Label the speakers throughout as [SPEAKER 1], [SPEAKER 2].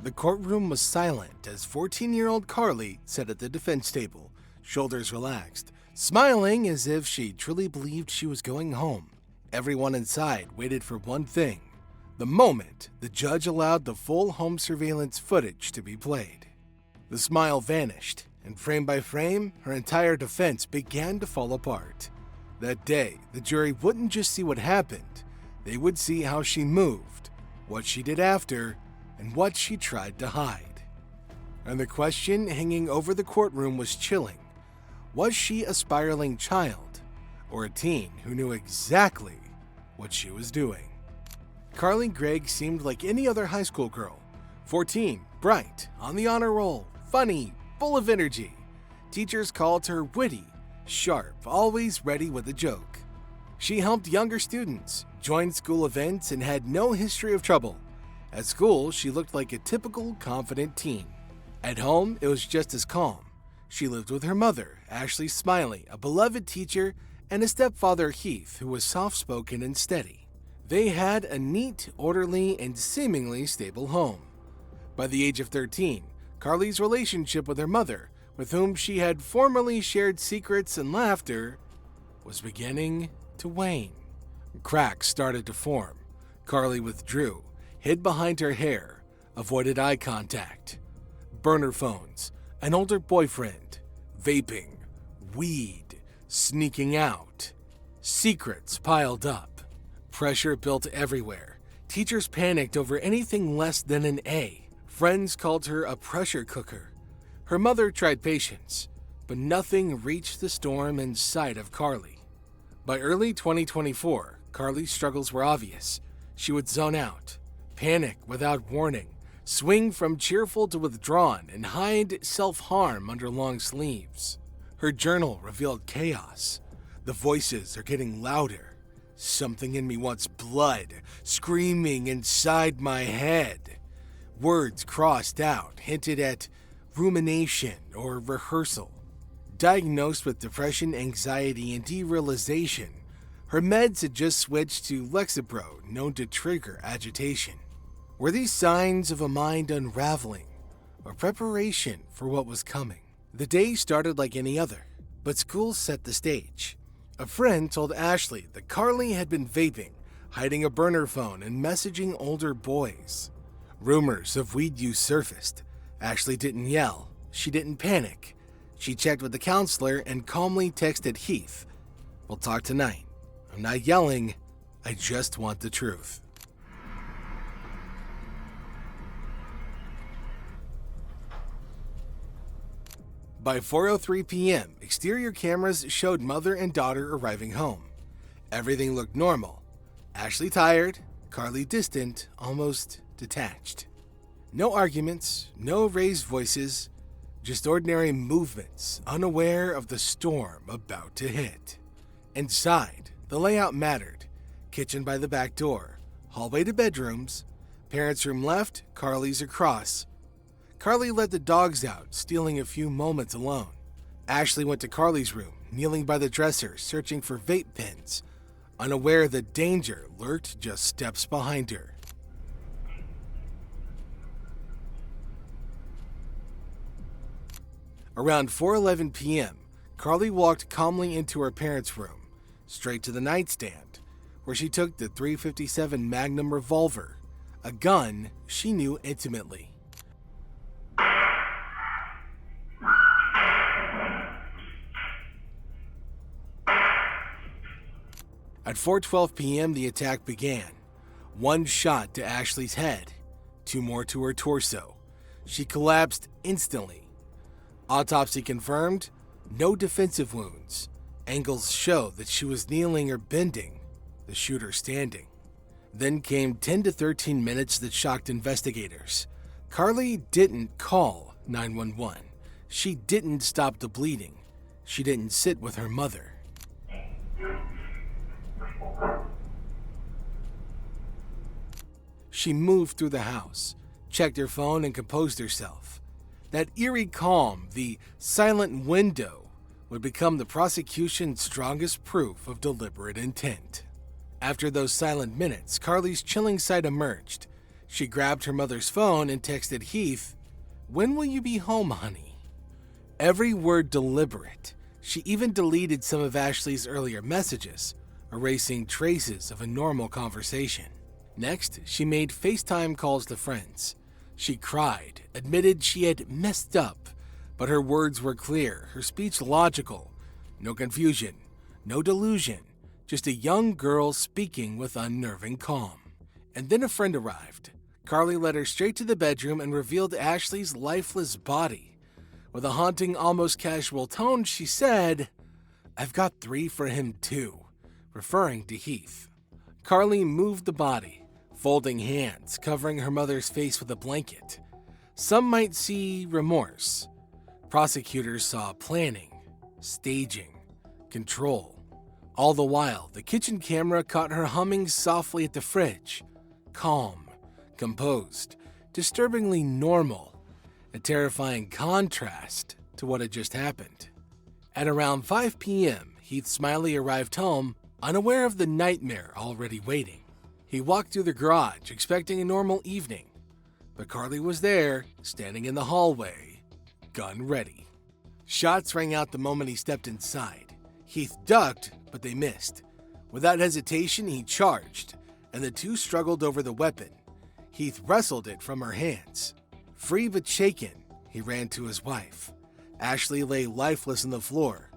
[SPEAKER 1] The courtroom was silent as 14-year-old Carly sat at the defense table, shoulders relaxed, smiling as if she truly believed she was going home. Everyone inside waited for one thing: the moment the judge allowed the full home surveillance footage to be played. The smile vanished, and frame by frame, her entire defense began to fall apart. That day, the jury wouldn't just see what happened, they would see how she moved, what she did after, and what she tried to hide. And the question hanging over the courtroom was chilling. Was she a spiraling child, or a teen who knew exactly what she was doing? Carly Gregg seemed like any other high school girl. 14, bright, on the honor roll, funny, full of energy. Teachers called her witty, sharp, always ready with a joke. She helped younger students, joined school events, and had no history of trouble. At school, she looked like a typical confident teen. At home, it was just as calm. She lived with her mother, Ashley Smiley, a beloved teacher, and a stepfather, Heath, who was soft-spoken and steady. They had a neat, orderly, and seemingly stable home. By the age of 13, Carly's relationship with her mother, with whom she had formerly shared secrets and laughter, was beginning to wane. Cracks started to form. Carly withdrew, hid behind her hair, avoided eye contact. Burner phones, an older boyfriend, vaping, weed, sneaking out. Secrets piled up. Pressure built everywhere. Teachers panicked over anything less than an A. Friends called her a pressure cooker. Her mother tried patience, but nothing reached the storm inside of Carly. By early 2024, Carly's struggles were obvious. She would zone out, panic without warning, swing from cheerful to withdrawn, and hide self-harm under long sleeves. Her journal revealed chaos. The voices are getting louder. Something in me wants blood, screaming inside my head. Words crossed out hinted at rumination or rehearsal. Diagnosed with depression, anxiety, and derealization, her meds had just switched to Lexapro, known to trigger agitation. Were these signs of a mind unraveling, or preparation for what was coming? The day started like any other, but school set the stage. A friend told Ashley that Carly had been vaping, hiding a burner phone, and messaging older boys. Rumors of weed use surfaced. Ashley didn't yell. She didn't panic. She checked with the counselor and calmly texted Heath, "We'll talk tonight. I'm not yelling. I just want the truth." By 4:03 p.m., exterior cameras showed mother and daughter arriving home. Everything looked normal. Ashley tired, Carly distant, almost detached. No arguments, no raised voices, just ordinary movements, unaware of the storm about to hit. Inside, the layout mattered. Kitchen by the back door, hallway to bedrooms, parents' room left, Carly's across. Carly let the dogs out, stealing a few moments alone. Ashley went to Carly's room, kneeling by the dresser, searching for vape pens, unaware that danger lurked just steps behind her. Around 4:11 p.m., Carly walked calmly into her parents' room, straight to the nightstand, where she took the .357 Magnum revolver, a gun she knew intimately. At 4:12 p.m., the attack began. One shot to Ashley's head, two more to her torso. She collapsed instantly. Autopsy confirmed, no defensive wounds. Angles show that she was kneeling or bending, the shooter standing. Then came 10 to 13 minutes that shocked investigators. Carly didn't call 911. She didn't stop the bleeding. She didn't sit with her mother. She moved through the house, checked her phone, and composed herself. That eerie calm, the silent window, would become the prosecution's strongest proof of deliberate intent. After those silent minutes, Carly's chilling side emerged. She grabbed her mother's phone and texted Heath, "When will you be home, honey?" Every word deliberate. She even deleted some of Ashley's earlier messages, erasing traces of a normal conversation. Next, she made FaceTime calls to friends. She cried, admitted she had messed up, but her words were clear, her speech logical. No confusion, no delusion, just a young girl speaking with unnerving calm. And then a friend arrived. Carly led her straight to the bedroom and revealed Ashley's lifeless body. With a haunting, almost casual tone, she said, "I've got 3 for him too," referring to Heath. Carly moved the body, folding hands, covering her mother's face with a blanket. Some might see remorse. Prosecutors saw planning, staging, control. All the while, the kitchen camera caught her humming softly at the fridge. Calm, composed, disturbingly normal. A terrifying contrast to what had just happened. At around 5 p.m., Heath Smiley arrived home, unaware of the nightmare already waiting. He walked through the garage, expecting a normal evening. But Carly was there, standing in the hallway, gun ready. Shots rang out the moment he stepped inside. Heath ducked, but they missed. Without hesitation, he charged, and the two struggled over the weapon. Heath wrestled it from her hands. Free but shaken, he ran to his wife. Ashley lay lifeless on the floor.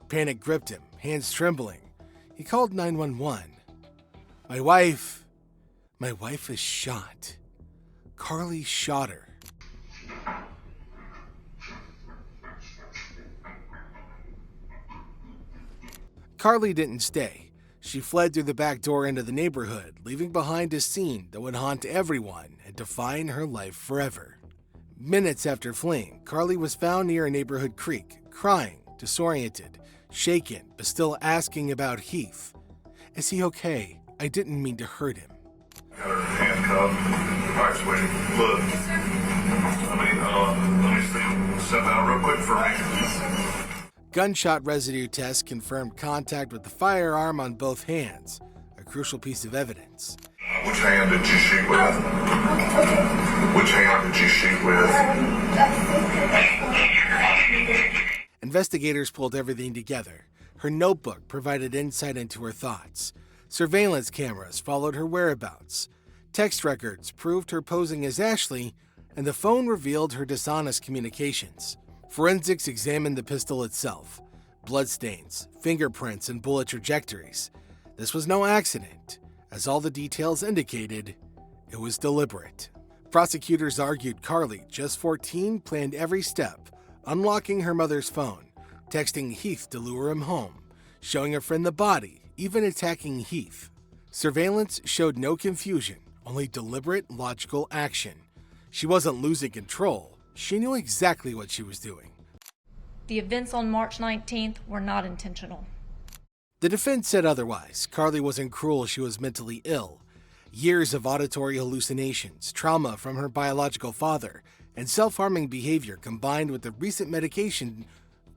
[SPEAKER 1] Panic gripped him, hands trembling. He called 911. My wife is shot. Carly shot her. Carly didn't stay. She fled through the back door into the neighborhood, leaving behind a scene that would haunt everyone and define her life forever. Minutes after fleeing, Carly was found near a neighborhood creek, crying, disoriented, shaken, but still asking about Heath. Is he okay? I didn't mean to hurt him.
[SPEAKER 2] Got her handcuffed. Wife's waiting. Look. Let me step out real quick for me.
[SPEAKER 1] Gunshot residue tests confirmed contact with the firearm on both hands, a crucial piece of evidence.
[SPEAKER 2] Which hand did you shoot with? Which hand did you shoot with?
[SPEAKER 1] Investigators pulled everything together. Her notebook provided insight into her thoughts. Surveillance cameras followed her whereabouts. Text records proved her posing as Ashley, and the phone revealed her dishonest communications. Forensics examined the pistol itself. Bloodstains, fingerprints, and bullet trajectories. This was no accident. As all the details indicated, it was deliberate. Prosecutors argued Carly, just 14, planned every step, unlocking her mother's phone, texting Heath to lure him home, showing a friend the body, even attacking Heath. Surveillance showed no confusion, only deliberate, logical action. She wasn't losing control. She knew exactly what she was doing.
[SPEAKER 3] The events on March 19th were not intentional.
[SPEAKER 1] The defense said otherwise. Carly wasn't cruel, she was mentally ill. Years of auditory hallucinations, trauma from her biological father, and self-harming behavior combined with the recent medication,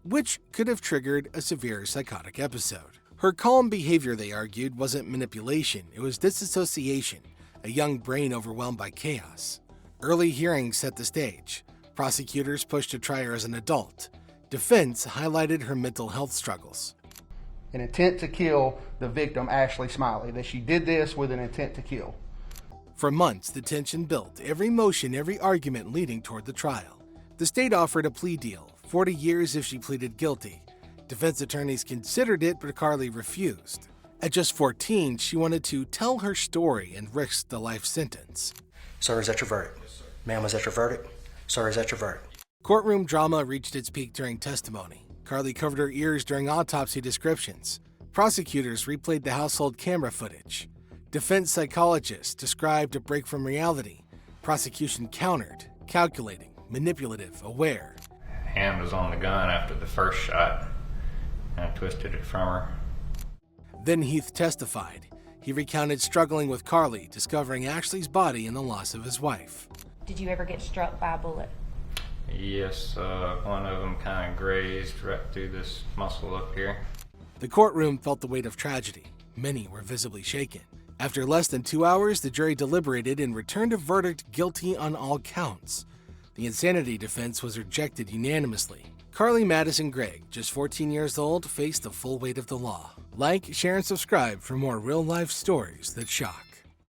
[SPEAKER 1] which could have triggered a severe psychotic episode. Her calm behavior, they argued, wasn't manipulation, it was disassociation, a young brain overwhelmed by chaos. Early hearings set the stage. Prosecutors pushed to try her as an adult. Defense highlighted her mental health struggles.
[SPEAKER 4] An intent to kill the victim, Ashley Smiley, that she did this with an intent to kill.
[SPEAKER 1] For months, the tension built, every motion, every argument leading toward the trial. The state offered a plea deal, 40 years if she pleaded guilty. Defense attorneys considered it, but Carly refused. At just 14, she wanted to tell her story and risk the life sentence.
[SPEAKER 5] Sir, is that your verdict? Ma'am, is that your verdict? Sir, is that your verdict?
[SPEAKER 1] Courtroom drama reached its peak during testimony. Carly covered her ears during autopsy descriptions. Prosecutors replayed the household camera footage. Defense psychologists described a break from reality. Prosecution countered, calculating, manipulative, aware.
[SPEAKER 6] Hand was on the gun after the first shot, and I twisted it from her.
[SPEAKER 1] Then Heath testified. He recounted struggling with Carly, discovering Ashley's body and the loss of his wife.
[SPEAKER 3] Did you ever get struck by a bullet?
[SPEAKER 6] Yes, one of them kind of grazed right through this muscle up here.
[SPEAKER 1] The courtroom felt the weight of tragedy. Many were visibly shaken. After less than 2 hours, the jury deliberated and returned a verdict guilty on all counts. The insanity defense was rejected unanimously. Carly Madison Gregg, just 14 years old, faced the full weight of the law. Like, share, and subscribe for more real-life stories that shock.